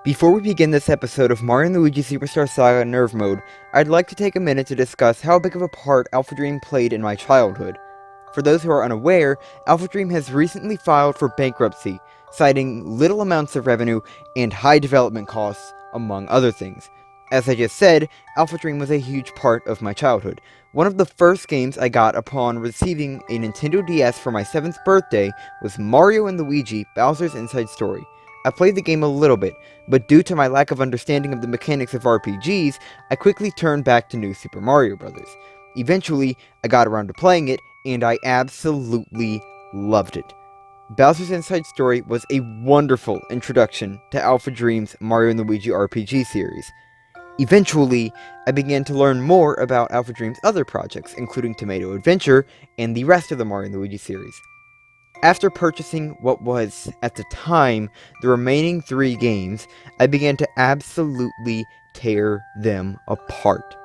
Before we begin this episode of Mario Luigi Superstar Saga Nerve Mode, I'd like to take a minute to discuss how big of a part Alpha Dream played in my childhood. For those who are unaware, Alpha Dream has recently filed for bankruptcy, citing little amounts of revenue and high development costs, among other things. As I just said, Alpha Dream was a huge part of my childhood. One of the first games I got upon receiving a Nintendo DS for my 7th birthday was Mario & Luigi Bowser's Inside Story. I played the game a little bit, but due to my lack of understanding of the mechanics of RPGs, I quickly turned back to New Super Mario Bros. Eventually, I got around to playing it, and I absolutely loved it. Bowser's Inside Story was a wonderful introduction to Alpha Dream's Mario & Luigi RPG series. Eventually, I began to learn more about Alpha Dream's other projects, including Tomato Adventure and the rest of the Mario & Luigi series. After purchasing what was, at the time, the remaining 3 games, I began to absolutely tear them apart.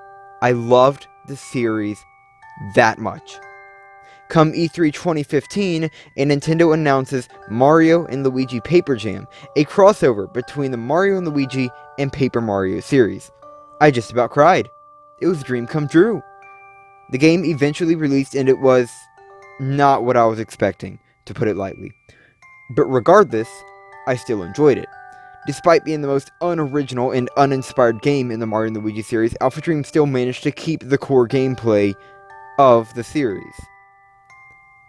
I loved the series that much. Come E3 2015, and Nintendo announces Mario & Luigi Paper Jam, a crossover between the Mario & Luigi and Paper Mario series. I just about cried. It was a dream come true. The game eventually released, and it was not what I was expecting, to put it lightly. But regardless, I still enjoyed it. Despite being the most unoriginal and uninspired game in the Mario & Luigi series, Alpha Dream still managed to keep the core gameplay of the series.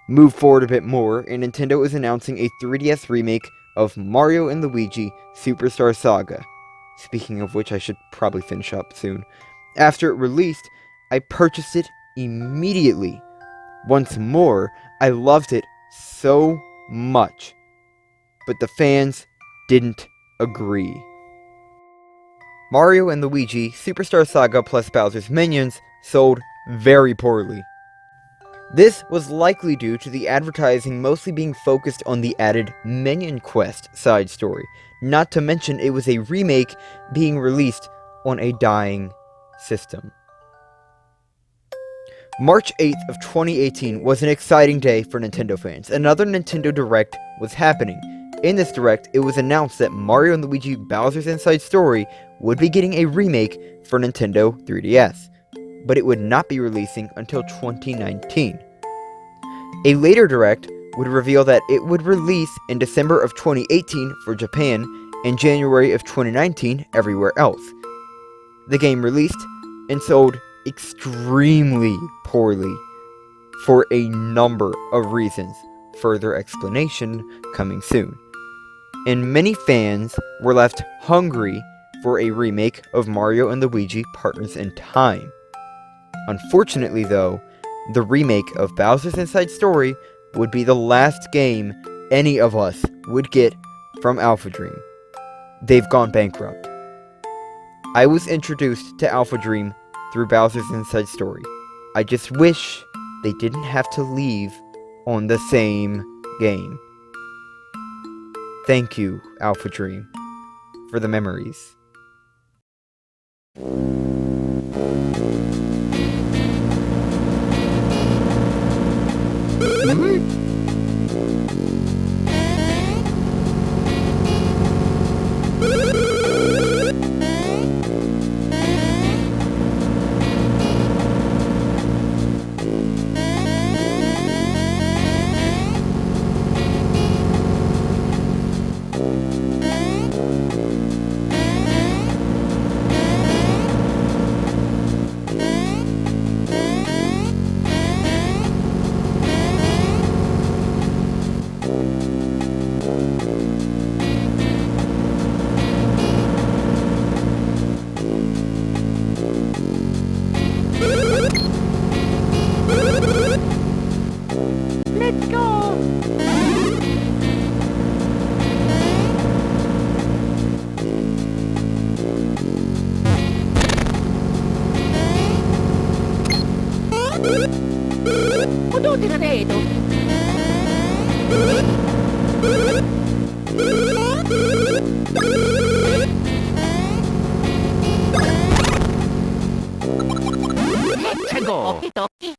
Move forward a bit more, and Nintendo is announcing a 3DS remake of Mario & Luigi Superstar Saga. Speaking of which, I should probably finish up soon. After it released, I purchased it immediately. Once more, I loved it so much, but the fans didn't agree. Mario & Luigi Superstar Saga plus Bowser's Minions sold very poorly. This was likely due to the advertising mostly being focused on the added Minion Quest side story, not to mention it was a remake being released on a dying system. March 8th of 2018 was an exciting day for Nintendo fans. Another Nintendo Direct was happening. In this Direct, it was announced that Mario & Luigi Bowser's Inside Story would be getting a remake for Nintendo 3DS, but it would not be releasing until 2019. A later Direct would reveal that it would release in December of 2018 for Japan and January of 2019 everywhere else. The game released and sold extremely poorly for a number of reasons, further explanation coming soon. And many fans were left hungry for a remake of Mario & Luigi Partners in Time. Unfortunately though, the remake of Bowser's Inside Story would be the last game any of us would get from Alpha Dream. They've gone bankrupt. I was introduced to Alpha Dream through Bowser's Inside Story. I just wish they didn't have to leave on the same game. Thank you, Alpha Dream, for the memories. Let's go! Potuti la vedo! Let's go! Tocchi!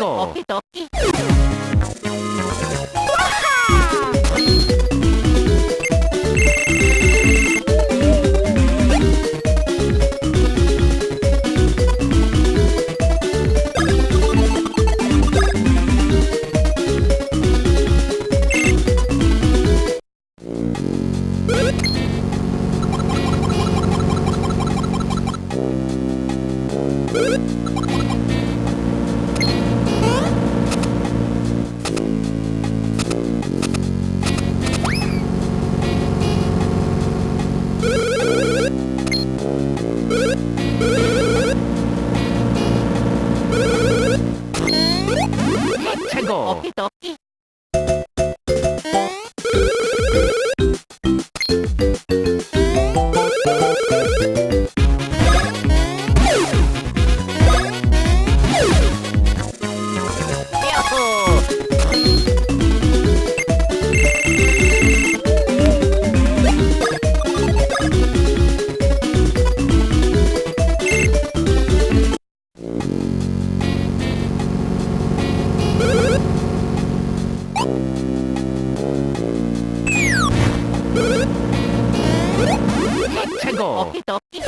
해치고 오키도키. 해치고 오키도키. 해치고 오키도키.